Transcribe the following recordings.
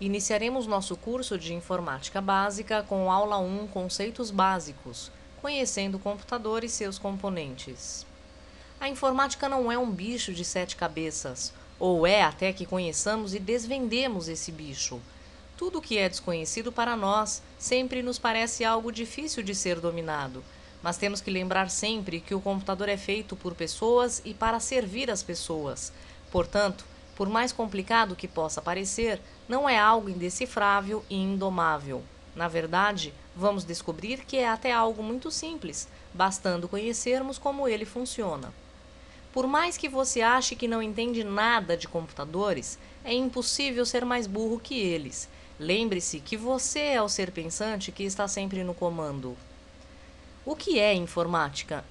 Iniciaremos nosso curso de Informática Básica com aula 1, Conceitos Básicos, conhecendo o computador e seus componentes. A informática não é um bicho de 7 cabeças, ou é até que conheçamos e desvendemos esse bicho. Tudo que é desconhecido para nós sempre nos parece algo difícil de ser dominado, mas temos que lembrar sempre que o computador é feito por pessoas e para servir as pessoas. Portanto, por mais complicado que possa parecer, não é algo indecifrável e indomável. Na verdade, vamos descobrir que é até algo muito simples, bastando conhecermos como ele funciona. Por mais que você ache que não entende nada de computadores, é impossível ser mais burro que eles. Lembre-se que você é o ser pensante que está sempre no comando. O que é informática?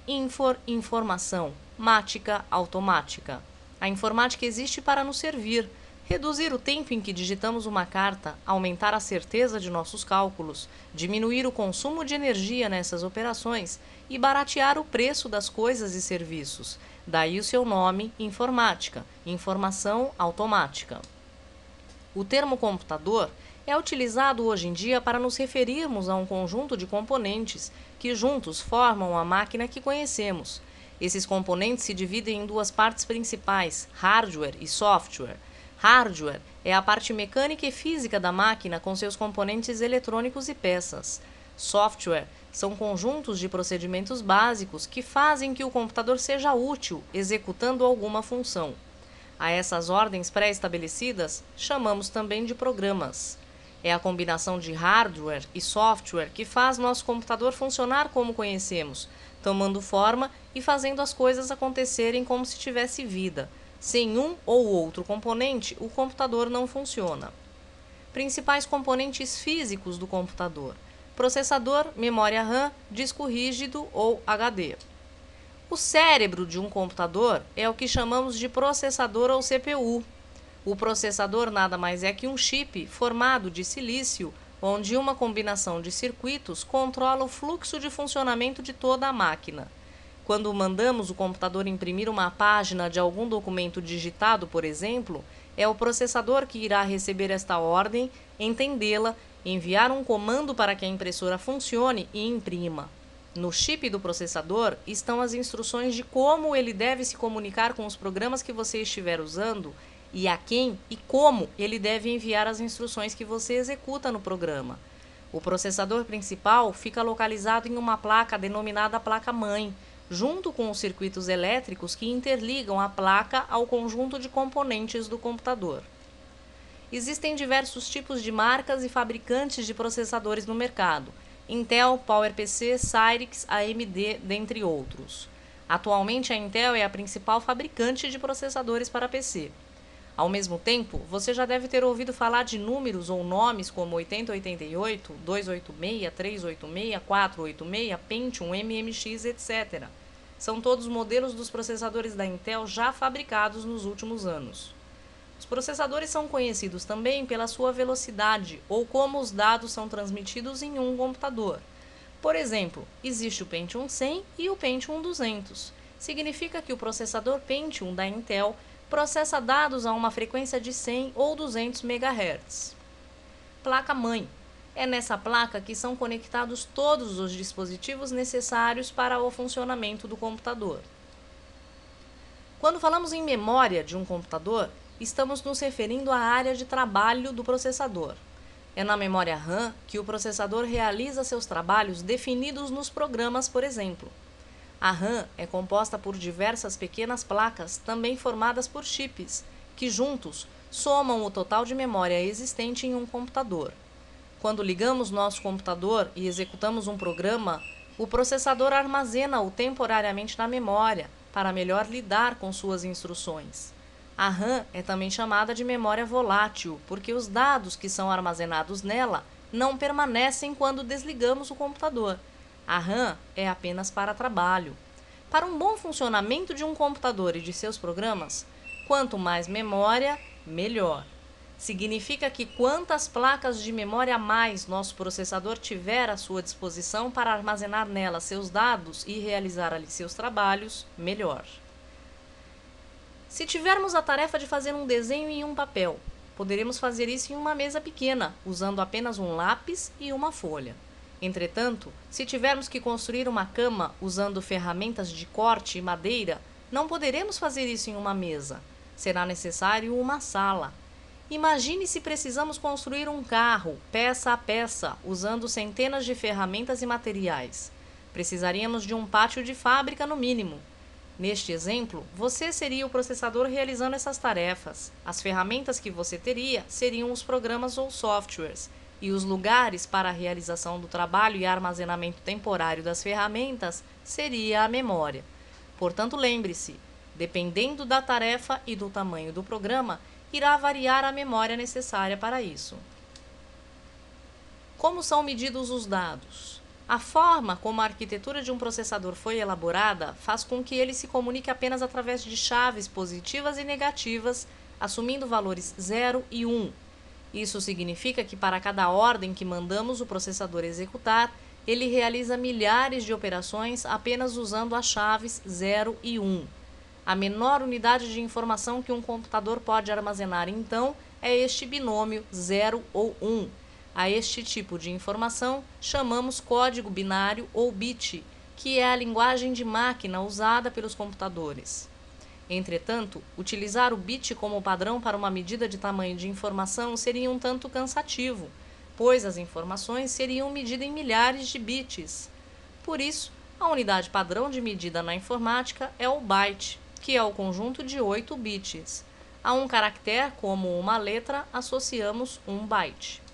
Informação, mática, automática. A informática existe para nos servir, reduzir o tempo em que digitamos uma carta, aumentar a certeza de nossos cálculos, diminuir o consumo de energia nessas operações e baratear o preço das coisas e serviços. Daí o seu nome, informática, informação automática. O termo computador é utilizado hoje em dia para nos referirmos a um conjunto de componentes que juntos formam a máquina que conhecemos. Esses componentes se dividem em duas partes principais, hardware e software. Hardware é a parte mecânica e física da máquina com seus componentes eletrônicos e peças. Software são conjuntos de procedimentos básicos que fazem que o computador seja útil, executando alguma função. A essas ordens pré-estabelecidas, chamamos também de programas. É a combinação de hardware e software que faz nosso computador funcionar como conhecemos, tomando forma e fazendo as coisas acontecerem como se tivesse vida. Sem um ou outro componente, o computador não funciona. Principais componentes físicos do computador: processador, memória RAM, disco rígido ou HD. O cérebro de um computador é o que chamamos de processador ou CPU. O processador nada mais é que um chip formado de silício, onde uma combinação de circuitos controla o fluxo de funcionamento de toda a máquina. Quando mandamos o computador imprimir uma página de algum documento digitado, por exemplo, é o processador que irá receber esta ordem, entendê-la, enviar um comando para que a impressora funcione e imprima. No chip do processador estão as instruções de como ele deve se comunicar com os programas que você estiver usando e a quem e como ele deve enviar as instruções que você executa no programa. O processador principal fica localizado em uma placa denominada placa-mãe, junto com os circuitos elétricos que interligam a placa ao conjunto de componentes do computador. Existem diversos tipos de marcas e fabricantes de processadores no mercado: Intel, PowerPC, Cyrix, AMD, dentre outros. Atualmente, a Intel é a principal fabricante de processadores para PC. Ao mesmo tempo, você já deve ter ouvido falar de números ou nomes como 8088, 286, 386, 486, Pentium, MMX, etc. São todos modelos dos processadores da Intel já fabricados nos últimos anos. Os processadores são conhecidos também pela sua velocidade ou como os dados são transmitidos em um computador. Por exemplo, existe o Pentium 100 e o Pentium 200. Significa que o processador Pentium da Intel processa dados a uma frequência de 100 ou 200 MHz. Placa-mãe. É nessa placa que são conectados todos os dispositivos necessários para o funcionamento do computador. Quando falamos em memória de um computador, estamos nos referindo à área de trabalho do processador. É na memória RAM que o processador realiza seus trabalhos definidos nos programas, por exemplo. A RAM é composta por diversas pequenas placas, também formadas por chips, que juntos somam o total de memória existente em um computador. Quando ligamos nosso computador e executamos um programa, o processador armazena-o temporariamente na memória, para melhor lidar com suas instruções. A RAM é também chamada de memória volátil, porque os dados que são armazenados nela não permanecem quando desligamos o computador. A RAM é apenas para trabalho. Para um bom funcionamento de um computador e de seus programas, quanto mais memória, melhor. Significa que quantas placas de memória a mais nosso processador tiver à sua disposição para armazenar nela seus dados e realizar ali seus trabalhos, melhor. Se tivermos a tarefa de fazer um desenho em um papel, poderemos fazer isso em uma mesa pequena, usando apenas um lápis e uma folha. Entretanto, se tivermos que construir uma cama usando ferramentas de corte e madeira, não poderemos fazer isso em uma mesa. Será necessário uma sala. Imagine se precisamos construir um carro, peça a peça, usando centenas de ferramentas e materiais. Precisaríamos de um pátio de fábrica no mínimo. Neste exemplo, você seria o processador realizando essas tarefas. As ferramentas que você teria seriam os programas ou softwares, e os lugares para a realização do trabalho e armazenamento temporário das ferramentas seria a memória. Portanto, lembre-se, dependendo da tarefa e do tamanho do programa, irá variar a memória necessária para isso. Como são medidos os dados? A forma como a arquitetura de um processador foi elaborada faz com que ele se comunique apenas através de chaves positivas e negativas, assumindo valores 0 e 1. Isso significa que para cada ordem que mandamos o processador executar, ele realiza milhares de operações apenas usando as chaves 0 e 1. A menor unidade de informação que um computador pode armazenar, então, é este binômio 0 ou 1. A este tipo de informação chamamos código binário ou bit, que é a linguagem de máquina usada pelos computadores. Entretanto, utilizar o bit como padrão para uma medida de tamanho de informação seria um tanto cansativo, pois as informações seriam medidas em milhares de bits. Por isso, a unidade padrão de medida na informática é o byte, que é o conjunto de 8 bits. A um caractere, como uma letra, associamos um byte.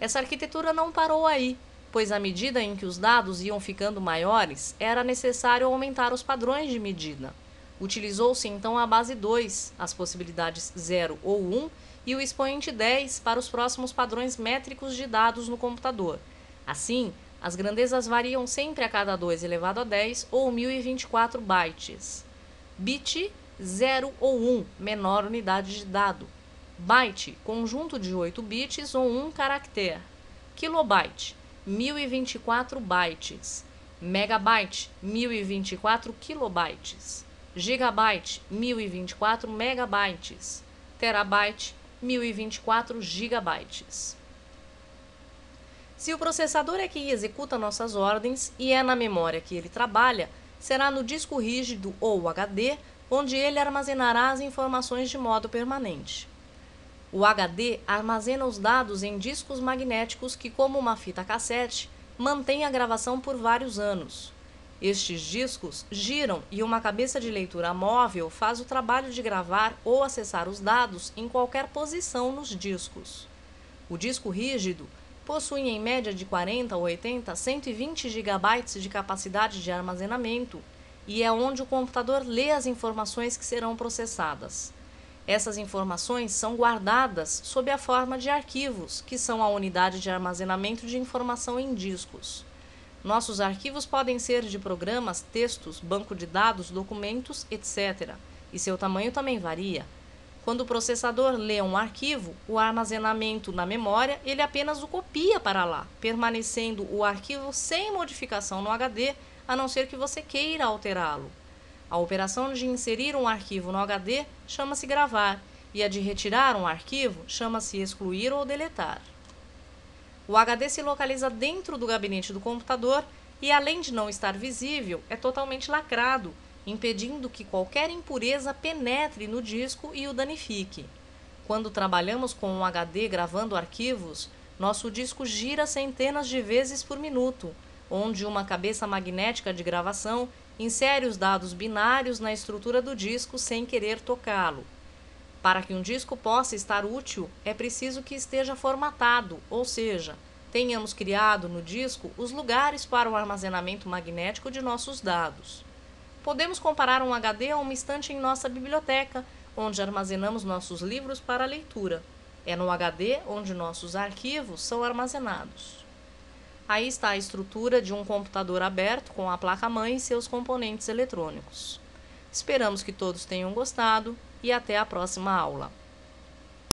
Essa arquitetura não parou aí, pois à medida em que os dados iam ficando maiores, era necessário aumentar os padrões de medida. Utilizou-se então a base 2, as possibilidades 0 ou 1, e o expoente 10 para os próximos padrões métricos de dados no computador. Assim, as grandezas variam sempre a cada 2 elevado a 10 ou 1024 bytes. Bit, 0 ou 1, menor unidade de dado. Byte, conjunto de 8 bits ou um caractere. Kilobyte, 1024 bytes. Megabyte, 1024 kilobytes. Gigabyte, 1024 megabytes. Terabyte, 1024 gigabytes. Se o processador é quem executa nossas ordens e é na memória que ele trabalha, será no disco rígido ou HD, onde ele armazenará as informações de modo permanente. O HD armazena os dados em discos magnéticos que, como uma fita cassete, mantém a gravação por vários anos. Estes discos giram e uma cabeça de leitura móvel faz o trabalho de gravar ou acessar os dados em qualquer posição nos discos. O disco rígido possui em média de 40, 80, 120 GB de capacidade de armazenamento e é onde o computador lê as informações que serão processadas. Essas informações são guardadas sob a forma de arquivos, que são a unidade de armazenamento de informação em discos. Nossos arquivos podem ser de programas, textos, banco de dados, documentos, etc. E seu tamanho também varia. Quando o processador lê um arquivo, o armazenamento na memória, ele apenas o copia para lá, permanecendo o arquivo sem modificação no HD, a não ser que você queira alterá-lo. A operação de inserir um arquivo no HD chama-se gravar, e a de retirar um arquivo chama-se excluir ou deletar. O HD se localiza dentro do gabinete do computador e, além de não estar visível, é totalmente lacrado, impedindo que qualquer impureza penetre no disco e o danifique. Quando trabalhamos com um HD gravando arquivos, nosso disco gira centenas de vezes por minuto, onde uma cabeça magnética de gravação insere os dados binários na estrutura do disco sem querer tocá-lo. Para que um disco possa estar útil, é preciso que esteja formatado, ou seja, tenhamos criado no disco os lugares para o armazenamento magnético de nossos dados. Podemos comparar um HD a uma estante em nossa biblioteca, onde armazenamos nossos livros para leitura. É no HD onde nossos arquivos são armazenados. Aí está a estrutura de um computador aberto com a placa-mãe e seus componentes eletrônicos. Esperamos que todos tenham gostado e até a próxima aula.